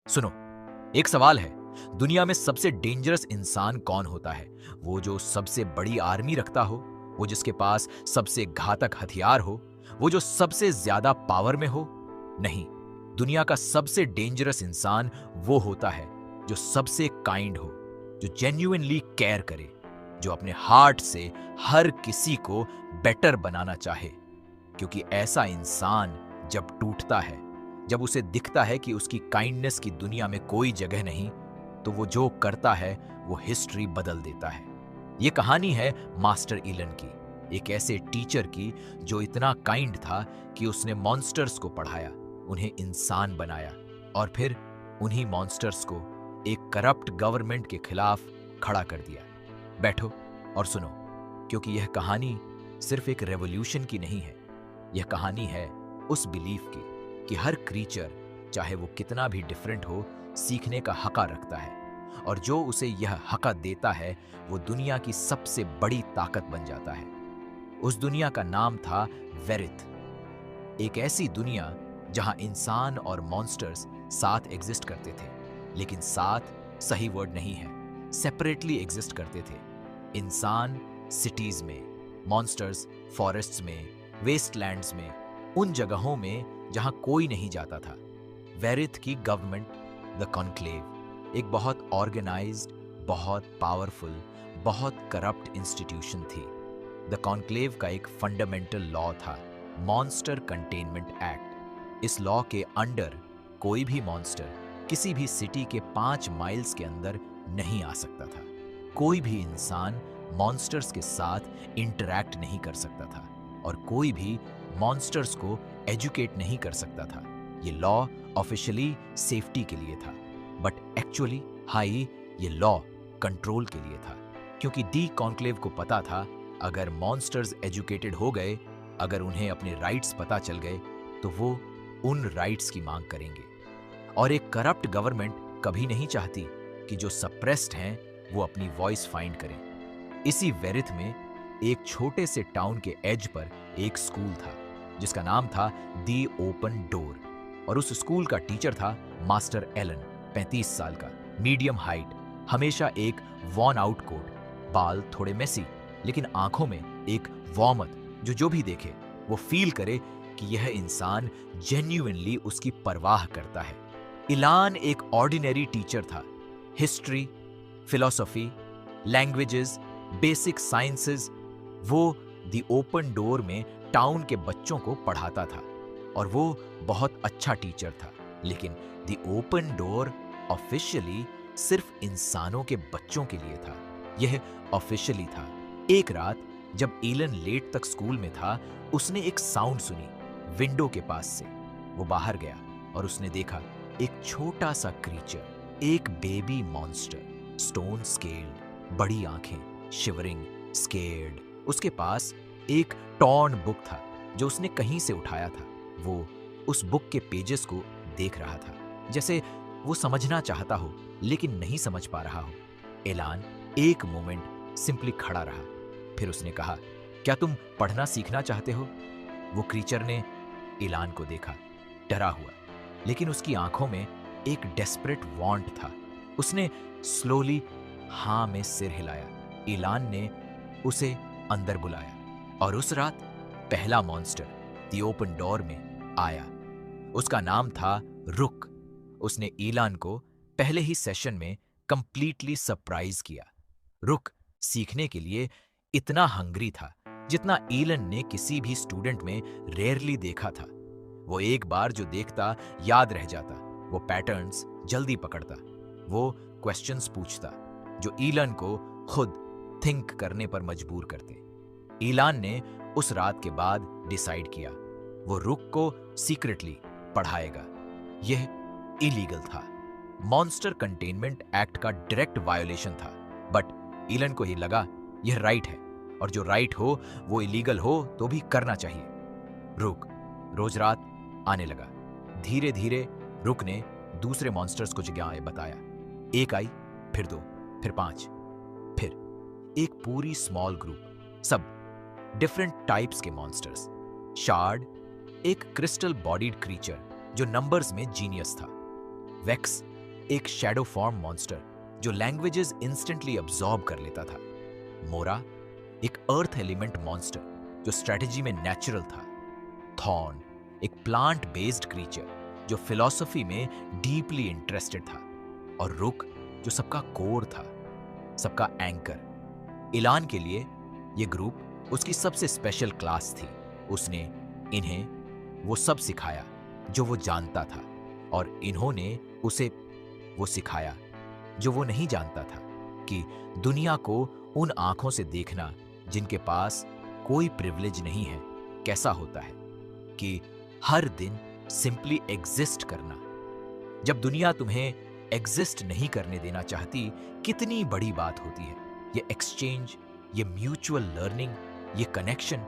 सुनो, एक सवाल है, दुनिया में सबसे डेंजरस इंसान कौन होता है? वो जो सबसे बड़ी आर्मी रखता हो, वो जिसके पास सबसे घातक हथियार हो, वो जो सबसे ज्यादा पावर में हो? नहीं, दुनिया का सबसे डेंजरस इंसान वो होता है जो सबसे काइंड हो, जो जेन्युइनली केयर करे, जो अपने हार्ट से हर किसी को बेटर बनाना चाहे। क्योंकि ऐसा इंसान जब टूटता है, जब उसे दिखता है कि उसकी काइंडनेस की दुनिया में कोई जगह नहीं, तो वो जो करता है वो हिस्ट्री बदल देता है। ये कहानी है मास्टर ईलन की, एक ऐसे टीचर की जो इतना काइंड था कि उसने मॉन्स्टर्स को पढ़ाया, उन्हें इंसान बनाया और फिर उन्हीं मॉन्स्टर्स को एक करप्ट गवर्नमेंट के खिलाफ खड़ा कर दिया। बैठो और सुनो, क्योंकि यह कहानी सिर्फ एक रेवोल्यूशन की नहीं है। यह कहानी है उस बिलीफ की कि हर क्रीचर, चाहे वो कितना भी डिफरेंट हो, सीखने का हक रखता है, और जो उसे यह हक देता है वो दुनिया की सबसे बड़ी ताकत बन जाता है। उस दुनिया का नाम था वेरिथ, एक ऐसी दुनिया जहां इंसान और मॉन्स्टर्स साथ एग्जिस्ट करते थे, लेकिन साथ सही वर्ड नहीं है, सेपरेटली एग्जिस्ट करते थे। इंसान सिटीज में, मॉन्स्टर्स फॉरेस्ट्स में, वेस्टलैंड्स में, उन जगहों में जहां कोई नहीं जाता था। वेरिथ की गवर्नमेंट, द कॉन्क्लेव, एक बहुत ऑर्गेनाइज्ड, बहुत पावरफुल, बहुत करप्ट इंस्टीट्यूशन थी। द कॉन्क्लेव का एक फंडामेंटल लॉ था, मॉन्स्टर कंटेनमेंट एक्ट। इस लॉ के अंडर कोई भी मॉन्स्टर किसी भी सिटी के 5 माइल्स के अंदर नहीं आ सकता था। कोई भी इंसान मॉन्स्टर्स के साथ इंटरैक्ट नहीं कर सकता था, और कोई भी मॉन्स्टर्स को एजुकेट नहीं कर सकता था। ये लॉ ऑफिशियली सेफ्टी के लिए था, बट एक्चुअली ये लॉ कंट्रोल के लिए था। क्योंकि दी कॉन्क्लेव को पता था, अगर मॉन्स्टर्स एजुकेटेड हो गए, अगर उन्हें अपने राइट्स पता चल गए, तो वो उन राइट्स की मांग करेंगे। और एक करप्ट गवर्नमेंट कभी नहीं चाहती कि जो सप्रेस्ड हैं वो अपनी वॉइस फाइंड करें। इसी वेरिथ में एक छोटे से टाउन के एज पर एक स्कूल था जिसका नाम था दी ओपन डोर, और उस स्कूल का टीचर था मास्टर एलन, 35 साल का, मीडियम हाइट, हमेशा एक वॉर्न आउट कोट, बाल थोड़े मेसी, लेकिन आंखों में एक वॉर्मथ जो भी देखे वो फील करे कि यह इंसान जेन्युइनली उसकी परवाह करता है। इलान एक ऑर्डिनरी टीचर था। History, philosophy, languages, basic sciences, वो दी ओपन डोर में टाउन के बच्चों को पढ़ाता था, और वो बहुत अच्छा टीचर था। लेकिन दी ओपन डोर ऑफिशियली सिर्फ इंसानों के बच्चों के लिए था। यह ऑफिशियली था। एक रात जब ईलन लेट तक स्कूल में था, उसने एक साउंड सुनी विंडो के पास से। वो बाहर गया और उसने देखा एक छोटा सा क्रीचर, एक बेबी मॉन्स्टर, स्टोन स्केल्ड, बड़ी आंखें, शिवरिंग, स्केर्ड। उसके पास एक टॉर्न बुक था जो उसने कहीं से उठाया था। वो उस बुक के पेजेस को देख रहा था, जैसे वो समझना चाहता हो लेकिन नहीं समझ पा रहा हो। एलान एक मोमेंट सिंपली खड़ा रहा, फिर उसने कहा, क्या तुम पढ़ना सीखना चाहते हो? वो क्रीचर ने एलान को देखा, डरा हुआ, लेकिन उसकी आंखों में एक डेस्परेट वांट था। उसने स्लोली हाँ में सिर हिलाया। एलान ने उसे अंदर बुलाया, और उस रात पहला मॉन्स्टर दी ओपन डोर में आया। उसका नाम था रुक। उसने एलान को पहले ही सेशन में कंप्लीटली सरप्राइज किया। रुक सीखने के लिए इतना हंग्री था जितना एलन ने किसी भी स्टूडेंट में रेयरली देखा था। वो एक बार जो देखता याद रह जाता, वो पैटर्न्स जल्दी पकड़ता, वो क्वेश्चंस पूछता जो एलन को खुद थिंक करने पर मजबूर करते। एलान ने उस रात के बाद डिसाइड किया वो रुक को सीक्रेटली पढ़ाएगा। यह इलीगल था, मॉन्स्टर कंटेनमेंट एक्ट का डायरेक्ट वायोलेशन था, बट एलन को यह लगा यह राइट है, और जो राइट हो वो इलीगल हो तो भी करना चाहिए। रुक रोज रात आने लगा। धीरे धीरे रुक ने दूसरे मॉन्स्टर्स को जगह बताया। एक आई, फिर 2, फिर 5, फिर एक पूरी स्मॉल ग्रुप, सब डिफरेंट टाइप्स के मॉन्स्टर्स। शार्ड, एक क्रिस्टल बॉडीड क्रीचर जो नंबर्स में जीनियस था। वेक्स, एक शैडो फॉर्म मॉन्स्टर जो लैंग्वेजेस इंस्टेंटली अब्सॉर्ब कर लेता था। मोरा, एक अर्थ एलिमेंट मॉन्स्टर जो स्ट्रेटजी में नेचुरल था। थॉर्न, एक प्लांट बेस्ड क्रीचर जो फिलॉसफी में डीपली इंटरेस्टेड था। और रुक, जो सबका कोर था, सबका एंकर। इलान के लिए ये ग्रुप उसकी सबसे स्पेशल क्लास थी। उसने इन्हें वो सब सिखाया जो वो जानता था, और इन्होंने उसे वो सिखाया जो वो नहीं जानता था, कि दुनिया को उन आंखों से देखना जिनके पास कोई प्रिविलेज नहीं है कैसा होता है, कि हर दिन सिंपली एग्जिस्ट करना। जब दुनिया तुम्हें एग्जिस्ट नहीं करने देना चाहती, कितनी बड़ी बात होती है। ये एक्सचेंज, ये म्यूचुअल लर्निंग, ये कनेक्शन,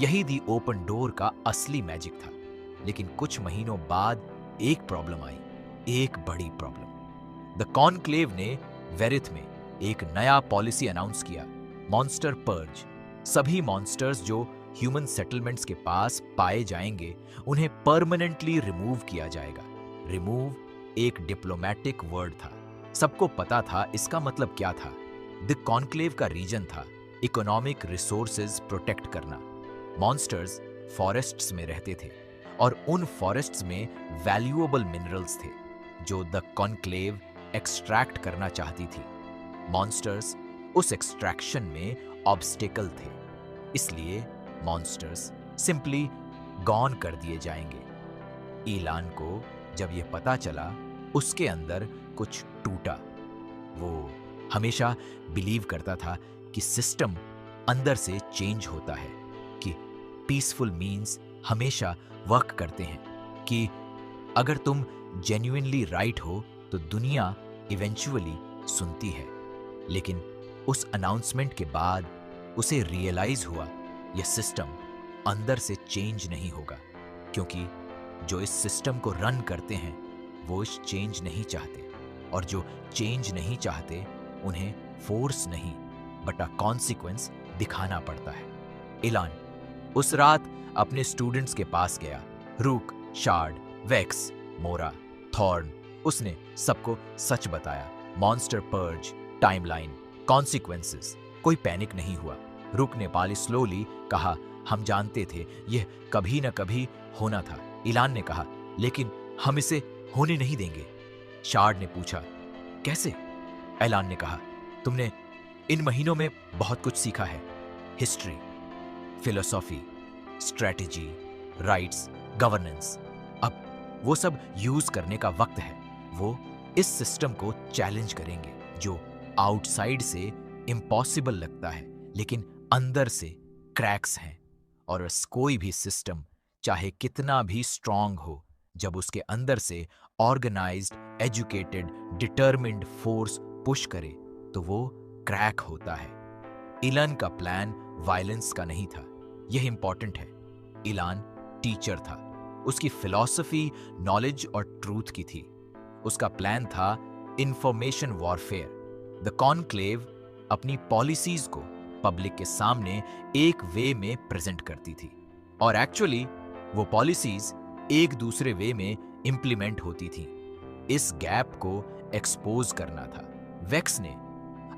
यही दी ओपन डोर का असली मैजिक था। लेकिन कुछ महीनों बाद एक प्रॉब्लम आई, एक बड़ी प्रॉब्लम। द कॉन्क्लेव ने वेरिथ में एक नया पॉलिसी अनाउंस किया, मॉन्स्टर पर्ज। सभी मॉन्स्टर्स जो ह्यूमन सेटलमेंट्स के पास पाए जाएंगे, उन्हें परमानेंटली रिमूव किया जाएगा। रिमूव एक डिप्लोमेटिक वर्ड था। सबको पता था इसका मतलब क्या था। द कॉन्क्लेव का रीजन था इकोनॉमिक रिसोर्सेज प्रोटेक्ट करना। मॉन्स्टर्स फॉरेस्ट्स में रहते थे, और उन फॉरेस्ट्स में वैल्यूएबल मिनरल्स थे जो द कॉन्क्लेव एक्सट्रैक्ट करना चाहती थी। मॉन्स्टर्स उस एक्सट्रैक्शन में ऑब्स्टेकल थे, इसलिए मॉन्स्टर्स सिंपली गॉन कर दिए जाएंगे। ईलान को जब यह पता चला, उसके अंदर कुछ टूटा। वो हमेशा बिलीव करता था कि सिस्टम अंदर से चेंज होता है, कि पीसफुल मीन्स हमेशा वर्क करते हैं, कि अगर तुम जेन्युइनली राइट हो तो दुनिया इवेंचुअली सुनती है। लेकिन उस अनाउंसमेंट के बाद उसे रियलाइज हुआ, यह सिस्टम अंदर से चेंज नहीं होगा, क्योंकि जो इस सिस्टम को रन करते हैं वो इस चेंज नहीं चाहते, और जो चेंज नहीं चाहते उन्हें फोर्स नहीं बट अ कॉन्सिक्वेंस दिखाना पड़ता है। इलान उस रात अपने स्टूडेंट्स के पास गया, रूक, शार्ड, वेक्स, मोरा, थॉर्न। उसने सबको सच बताया, मॉन्स्टर पर्ज, टाइमलाइन, कॉन्सिक्वेंसेस। कोई पैनिक नहीं हुआ। रूक ने पाली स्लोली कहा, हम जानते थे यह कभी न कभी होना था। इलान ने कहा, लेकिन हम इसे होने नहीं देंगे। शार्ड ने पूछा, कैसे? एलान ने कहा, तुमने इन महीनों में बहुत कुछ सीखा है, history, philosophy, strategy, rights, governance. अब वो सब यूज करने का वक्त है। वो इस सिस्टम को चैलेंज करेंगे जो आउटसाइड से इम्पॉसिबल लगता है, लेकिन अंदर से क्रैक्स हैं। और कोई भी सिस्टम चाहे कितना भी स्ट्रांग हो, जब उसके अंदर से organised, educated, determined force push करे तो वो क्रैक होता है। इलान का प्लान वायलेंस का नहीं था, यह इंपॉर्टेंट है। इलान टीचर था, उसकी फिलॉसफी नॉलेज और ट्रूथ की थी। उसका प्लान था इंफॉर्मेशन वॉरफेयर। द कॉन्क्लेव अपनी पॉलिसीज को पब्लिक के सामने एक वे में प्रेजेंट करती थी, और एक्चुअली वो पॉलिसीज एक दूसरे वे में इंप्लीमेंट होती थी। इस गैप को एक्सपोज करना था। वेक्स ने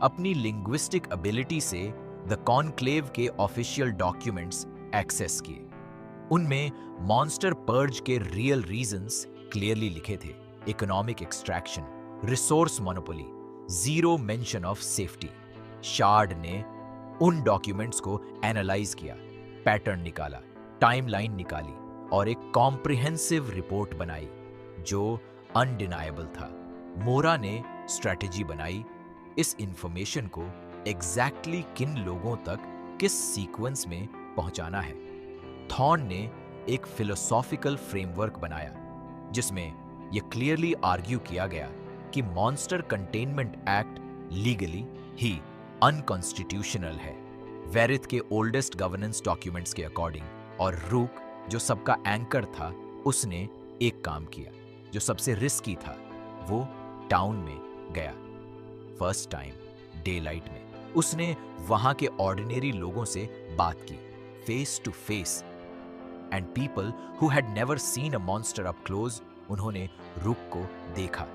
अपनी लिंग्विस्टिक एबिलिटी से द कॉन्क्लेव के ऑफिशियल डॉक्यूमेंट्स एक्सेस किए। उनमें मॉन्स्टर पर्ज के रियल रीजंस क्लियरली लिखे थे, economic extraction, resource monopoly, zero mention of safety. Shard ने उन डॉक्यूमेंट्स को एनालाइज किया, पैटर्न निकाला, टाइमलाइन निकाली, और एक कॉम्प्रिहेंसिव रिपोर्ट बनाई जो अनडिनायबल था। मोरा ने स्ट्रैटेजी बनाई, इस इंफॉर्मेशन को एग्जैक्टली किन लोगों तक किस सीक्वेंस में पहुंचाना है। थॉर्न ने एक फिलोसॉफिकल फ्रेमवर्क बनाया जिसमें यह क्लियरली आर्ग्यू किया गया कि मॉन्स्टर कंटेनमेंट एक्ट लीगली ही अनकॉन्स्टिट्यूशनल है, वेरिथ के ओल्डेस्ट गवर्नेंस डॉक्यूमेंट्स के अकॉर्डिंग। और रूक, जो सबका एंकर था, उसने एक काम किया जो सबसे रिस्की था। वो टाउन में गया, फर्स्ट टाइम डे लाइट में। उसने वहां के ऑर्डिनरी लोगों से बात की, face to face. And people who had never seen a monster up close, उन्होंने रूक को देखा।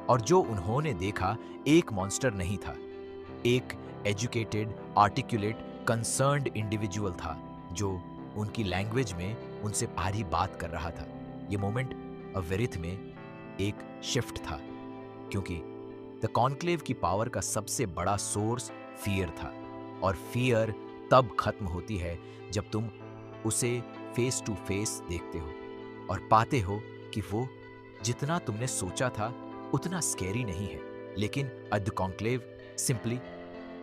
और जो उन्होंने देखा एक मॉन्स्टर नहीं था, एक एजुकेटेड, आर्टिकुलेट, कंसर्न्ड इंडिविजुअल था जो उनकी लैंग्वेज में उनसे भारी बात कर रहा था। ये मोमेंट अवेरिथ में एक शिफ्ट था, क्योंकि द कॉन्क्लेव की पावर का सबसे बड़ा सोर्स फियर था, और फियर तब खत्म होती है जब तुम उसे फेस टू फेस देखते हो और पाते हो कि वो जितना तुमने सोचा था उतना स्कैरी नहीं है। लेकिन द कॉन्क्लेव सिंपली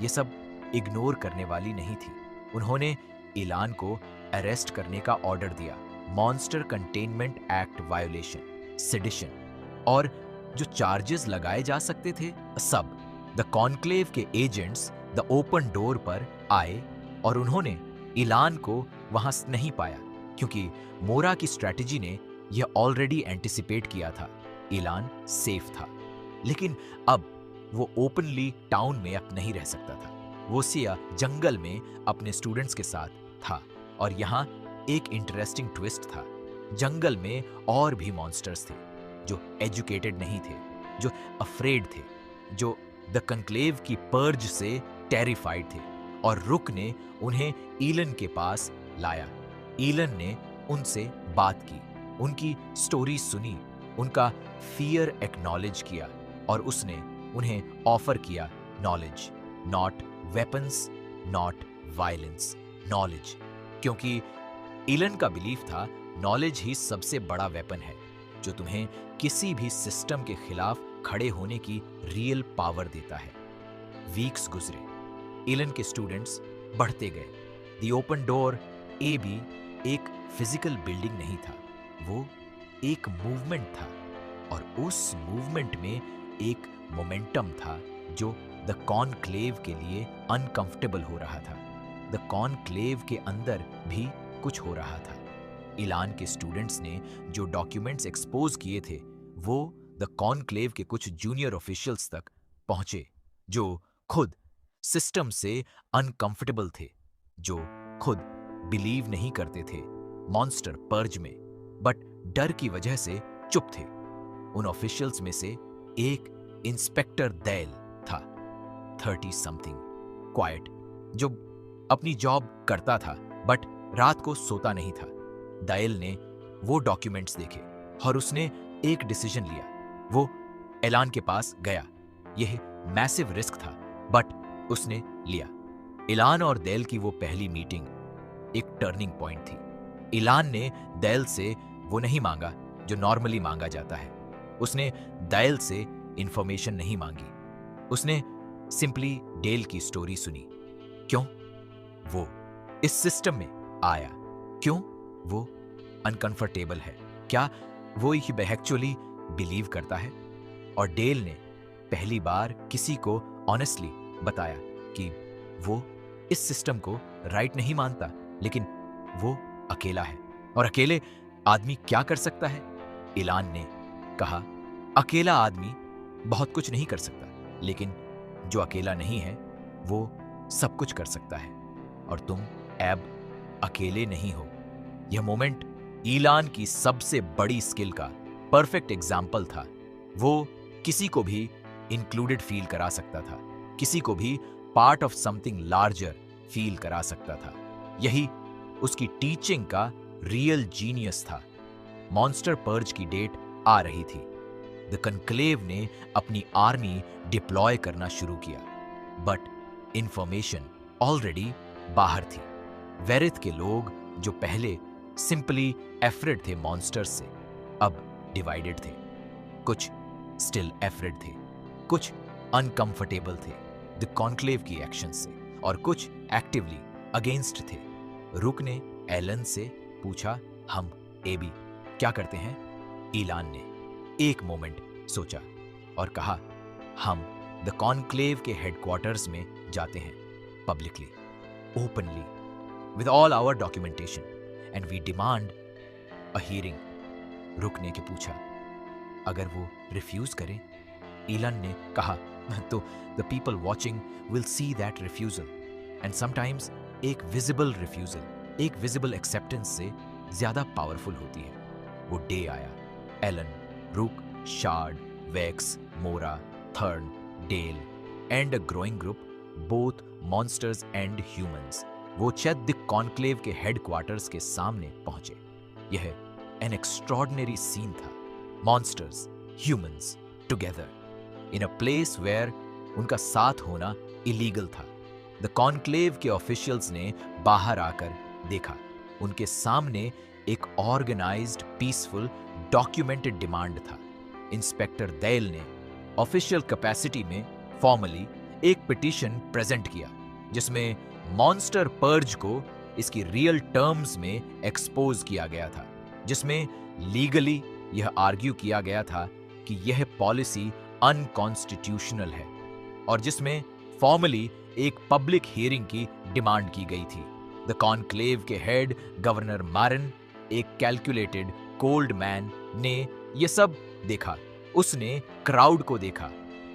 ये सब इग्नोर करने वाली नहीं थी। उन्होंने इलान को अरेस्ट करने का ऑर्डर दिया, monster containment act violation, sedition, और जो चार्जेस लगाए जा सकते थे सब। द कॉन्क्लेव के एजेंट्स द ओपन डोर पर आए और उन्होंने इलान को वहां नहीं पाया, क्योंकि मोरा की स्ट्रैटेजी ने यह ऑलरेडी एंटिसिपेट किया था। इलान सेफ था, लेकिन अब वो ओपनली टाउन में अब नहीं रह सकता था। वो सिया जंगल में अपने स्टूडेंट्स के साथ था, और यहाँ एक इंटरेस्टिंग ट्विस्ट था। जंगल में और भी मॉन्स्टर्स थे जो एजुकेटेड नहीं थे, जो अफ्रेड थे, जो द कॉन्क्लेव की पर्ज से टेरिफाइड थे, और रुक ने उन्हें ईलन के पास लाया। ईलन ने उनसे बात की, उनकी स्टोरी सुनी, उनका फियर एक्नॉलेज किया, और उसने उन्हें ऑफर किया knowledge, not weapons, not violence, knowledge. क्योंकि ईलन का बिलीफ था नॉलेज ही सबसे बड़ा वेपन है जो तुम्हें किसी भी सिस्टम के खिलाफ खड़े होने की रियल पावर देता है। वीक्स गुजरे, ईलन के स्टूडेंट्स बढ़ते गए। द ओपन डोर ए भी एक फिजिकल बिल्डिंग नहीं था, वो एक मूवमेंट था, और उस मूवमेंट में एक मोमेंटम था जो द कॉन्क्लेव के लिए अनकंफर्टेबल हो रहा था। द कॉन्क्लेव के अंदर भी कुछ हो रहा था। इलान के स्टूडेंट्स ने जो डॉक्यूमेंट्स एक्सपोज किए थे वो द कॉन्क्लेव के कुछ जूनियर ऑफिशियल्स तक पहुंचे, जो खुद सिस्टम से अनकंफर्टेबल थे, जो खुद बिलीव नहीं करते थे मॉन्स्टर पर्ज में, बट डर की वजह से चुप थे। उन ऑफिशियल्स में से एक इंस्पेक्टर दैल था, 30 समथिंग, क्वाइट, जो अपनी जॉब करता था बट रात को सोता नहीं था। दैल ने वो डॉक्यूमेंट्स देखे और उसने एक डिसीजन लिया। वो एलान के पास गया। यह मैसिव रिस्क था बट उसने लिया। इलान और दैल की वो पहली मीटिंग एक टर्निंग पॉइंट थी। इलान ने दैल से वो नहीं मांगा जो नॉर्मली मांगा जाता है। उसने दैल से इंफॉर्मेशन नहीं मांगी, उसने सिंपली डेल की स्टोरी सुनी। क्यों वो इस सिस्टम में आया, क्यों वो अनकंफर्टेबल है, क्या वो एक्चुअली बिलीव करता है। और डेल ने पहली बार किसी को ऑनेस्टली बताया कि वो इस सिस्टम को राइट नहीं मानता, लेकिन वो अकेला है। और अकेले आदमी क्या कर सकता है? इलान ने कहा, अकेला आदमी बहुत कुछ नहीं कर सकता, लेकिन जो अकेला नहीं है वो सब कुछ कर सकता है, और तुम एब अकेले नहीं हो। यह मोमेंट इलान की सबसे बड़ी स्किल का परफेक्ट एग्जाम्पल था। वो किसी को भी इंक्लूडेड फील करा सकता था, किसी को भी part of something larger feel करा सकता था। यही उसकी टीचिंग का रियल जीनियस था। मॉन्स्टर पर्ज की डेट आ रही थी। द कॉन्क्लेव ने अपनी आर्मी डिप्लॉय करना शुरू किया, बट इंफॉर्मेशन ऑलरेडी बाहर थी। वेरिथ के लोग जो पहले सिंपली एफ्रेड थे मॉन्स्टर्स से, अब डिवाइडेड थे। कुछ स्टिल एफ्रेड थे, कुछ अनकंफर्टेबल थे द कॉन्क्लेव की एक्शन से, और कुछ एक्टिवली अगेंस्ट थे। रुक ने एलन से पूछा, हम एबी क्या करते हैं? इलान ने एक मोमेंट सोचा और कहा, हम द कॉन्क्लेव के हेडक्वार्टर्स में जाते हैं, publicly, openly, with all our documentation, and we demand a hearing. Rook ने के पूछा, अगर वो रिफ्यूज करें? इलान ने कहा, तो the people watching will see that refusal, and sometimes एक विजिबल रिफ्यूजल, एक विजिबल एक्सेप्टेंस से ज्यादा पावरफुल होती है। वो डे आया। एलन, रुक, shard, Vex, Mora, Thurn, Dale, and a growing group, both monsters and humans, वो चैद कॉन्क्लेव के हेडक्वार्टर्स के सामने पहुंचे। यह एन एक्स्ट्रॉर्डिनरी सीन था। Monsters, humans together in a place where उनका साथ होना इलीगल था। द कॉन्क्लेव के ऑफिशियल्स ने बाहर आकर देखा। उनके सामने एक ऑर्गेनाइज्ड, पीसफुल, डॉक्यूमेंटेड डिमांड था। इंस्पेक्टर दैल ने ऑफिशियल कैपेसिटी में फॉर्मली एक पिटीशन प्रेजेंट किया, जिसमें मॉन्स्टर पर्ज को इसकी रियल टर्म्स में एक्सपोज किया गया था, जिसमें लीगली यह आर्ग्यू किया गया था कि यह पॉलिसी अनकॉन्स्टिट्यूशनल है, और जिसमें फॉर्मली एक पब्लिक हियरिंग की डिमांड की गई थी। द कॉन्क्लेव के हेड गवर्नर मारन, एक कैलकुलेटेड कोल्ड मैन, ने यह सब देखा। उसने क्राउड को देखा,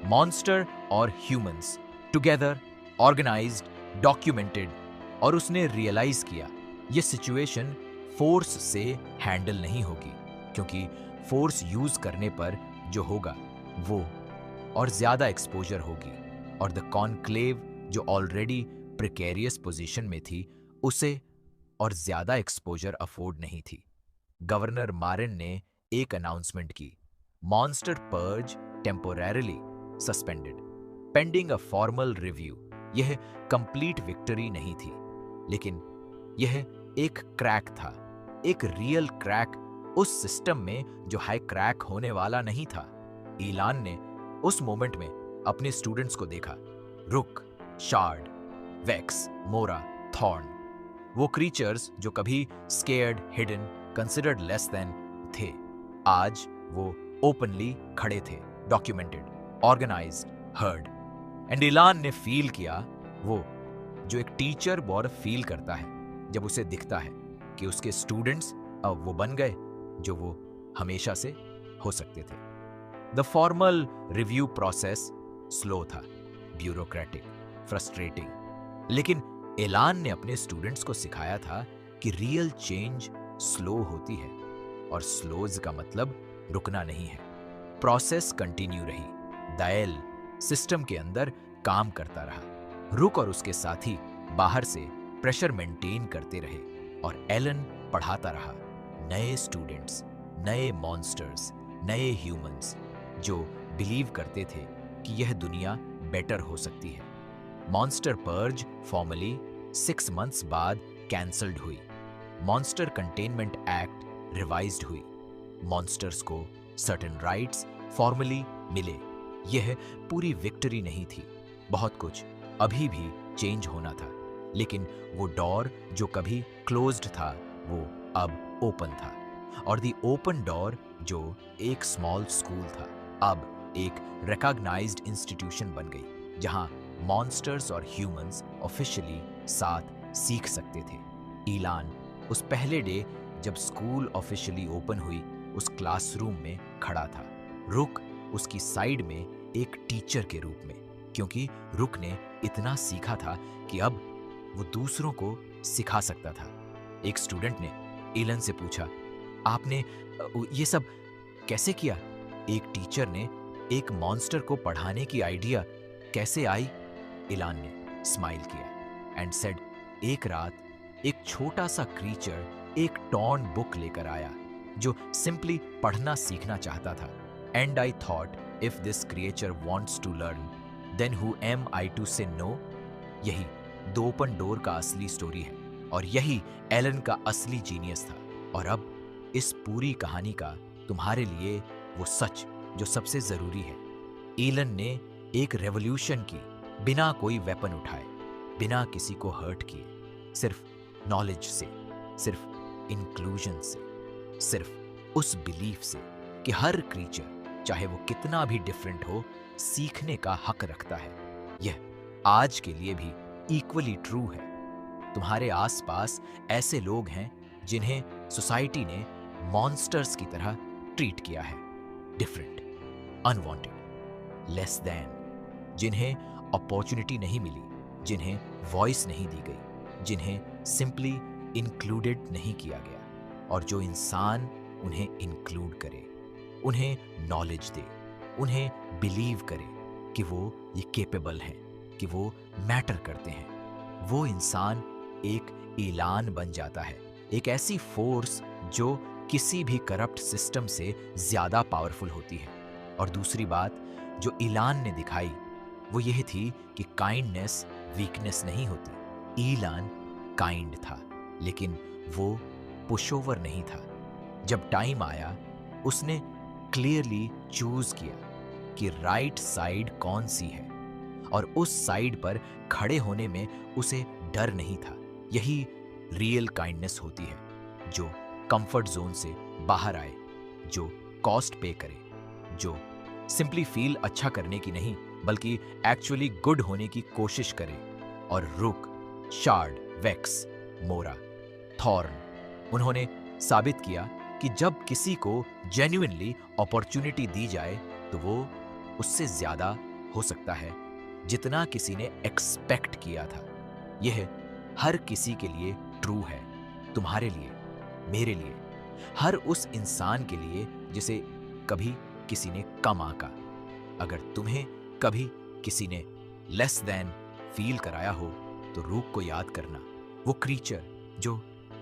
मॉन्स्टर और ह्यूमंस टुगेदर, ऑर्गेनाइज्ड, डॉक्यूमेंटेड, और उसने रियलाइज किया यह सिचुएशन फोर्स से हैंडल नहीं होगी, क्योंकि फोर्स यूज करने पर जो होगा वो और ज्यादा एक्सपोजर होगी, और द कॉन्क्लेव जो ऑलरेडी प्रिकेरियस पोजीशन में थी उसे और ज्यादा एक्सपोजर अफोर्ड नहीं थी। गवर्नर मारन ने एक अनाउंसमेंट की, monster purge temporarily suspended pending a formal review. यह कंप्लीट विक्ट्री नहीं थी, लेकिन यह एक क्रैक था, एक रियल क्रैक उस सिस्टम में जो हाई क्रैक होने वाला नहीं था। ईलान ने उस मोमेंट में अपने स्टूडेंट्स को देखा, रुक, शार्ड, वेक्स, मोरा, थॉर्न, वो क्रीचर्स जो कभी scared, hidden, considered less than थे, आज वो ओपनली खड़े थे, डॉक्यूमेंटेड, ऑर्गेनाइज्ड, हर्ड। एंड ईलान ने फील किया वो जो एक टीचर बहुत फील करता है जब उसे दिखता है कि उसके स्टूडेंट्स अब वो बन गए जो वो हमेशा से हो सकते थे। The formal review process slow था, ब्यूरोक्रेटिक, फ्रस्ट्रेटिंग, लेकिन ईलान ने अपने स्टूडेंट्स को सिखाया था कि रियल चेंज स्लो होती है, और स्लोज का मतलब रुकना नहीं है। प्रोसेस कंटिन्यू रही। दायल सिस्टम के अंदर काम करता रहा, रुक और उसके साथी बाहर से प्रेशर मेंटेन करते रहे, और एलन पढ़ाता रहा। नए स्टूडेंट्स, नए मॉन्स्टर्स, नए ह्यूमंस जो बिलीव करते थे कि यह दुनिया बेटर हो सकती है। मॉन्स्टर पर्ज फॉर्मली 6 मंथ्स बाद कैंसल्ड हुई। मॉन्स्टर कंटेनमेंट एक्ट रिवाइज्ड हुई। मॉन्स्टर्स को सर्टेन राइट्स फॉर्मली मिले। यह पूरी विक्ट्री नहीं थी, बहुत कुछ अभी भी चेंज होना था, लेकिन वो डोर जो कभी क्लोज्ड था वो अब ओपन था, और दी ओपन डोर जो एक स्मॉल स्कूल था अब एक रिकॉग्नाइज्ड इंस्टीट्यूशन बन गई, जहां मॉन्स्टर्स और ह्यूमंस ऑफिशियली साथ सीख सकते थे। ईलान उस पहले डे जब स्कूल ऑफिशियली ओपन हुई उस क्लासरूम में खड़ा था, रुक उसकी साइड में एक टीचर के रूप में, क्योंकि रुक ने इतना सीखा था कि अब वो दूसरों को सिखा सकता था। एक स्टूडेंट ने ईलन से पूछा, आपने ये सब कैसे किया? एक टीचर ने, एक मॉन्स्टर को पढ़ाने की आइडिया कैसे आई? ईलान ने स्माइल किया एंड सेड, एक रात एक छोटा सा क्रीचर एक टॉर्न बुक लेकर आया जो सिंपली पढ़ना सीखना चाहता था। And I thought, if this creature wants to learn, then who am I to say no? यही द ओपन डोर का असली स्टोरी है, और यही एलन का असली जीनियस था। और अब इस पूरी कहानी का तुम्हारे लिए वो सच जो सबसे जरूरी है। ईलन ने एक रेवोल्यूशन की, बिना कोई वेपन उठाए, बिना किसी को हर्ट किए, सिर्फ नॉलेज से, सिर्फ इंक्लूजन से, सिर्फ उस बिलीफ से कि हर क्रीचर, चाहे वो कितना भी डिफरेंट हो, सीखने का हक रखता है। यह आज के लिए भी इक्वली ट्रू है। तुम्हारे आसपास ऐसे लोग हैं जिन्हें सोसाइटी ने मॉन्स्टर्स की तरह ट्रीट किया है, डिफरेंट, अनवांटेड, लेस देन, जिन्हें अपॉर्चुनिटी नहीं मिली, जिन्हें वॉइस नहीं दी गई, जिन्हें सिंपली इंक्लूडेड नहीं किया गया। और जो इंसान उन्हें इंक्लूड करे, उन्हें नॉलेज दे, उन्हें बिलीव करे कि वो ये केपेबल हैं, कि वो मैटर करते हैं। वो इंसान एक ऐलान बन जाता है, एक ऐसी फोर्स जो किसी भी करप्ट सिस्टम से ज्यादा पावरफुल होती है। और दूसरी बात जो ईलान ने दिखाई वो यह थी कि काइंडनेस वीकनेस नहीं होती। ईलान काइंड था, लेकिन वो पुशओवर नहीं था। जब टाइम आया उसने क्लियरली चूज किया कि राइट साइड कौन सी है, और उस साइड पर खड़े होने में उसे डर नहीं था। यही रियल काइंडनेस होती है, जो कंफर्ट जोन से बाहर आए, जो कॉस्ट पे करे, जो सिंपली फील अच्छा करने की नहीं बल्कि एक्चुअली गुड होने की कोशिश करे। और रुक, शार्ड, वेक्स, मोरा, थॉर्न, उन्होंने साबित किया कि जब किसी को जेन्युइनली अपॉर्चुनिटी दी जाए तो वो उससे ज्यादा हो सकता है जितना किसी ने एक्सपेक्ट किया था। यह हर किसी के लिए ट्रू है, तुम्हारे लिए, मेरे लिए, हर उस इंसान के लिए जिसे कभी किसी ने कम आंका। अगर तुम्हें कभी किसी ने लेस देन फील कराया हो तो रूक को याद करना, वो क्रीचर जो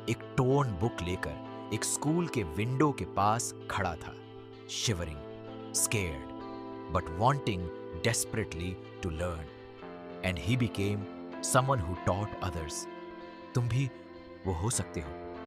एक टोर्न बुक लेकर एक स्कूल के विंडो के पास खड़ा था, shivering, scared, but wanting desperately to learn, and he became someone who taught others. तुम भी वो हो सकते हो।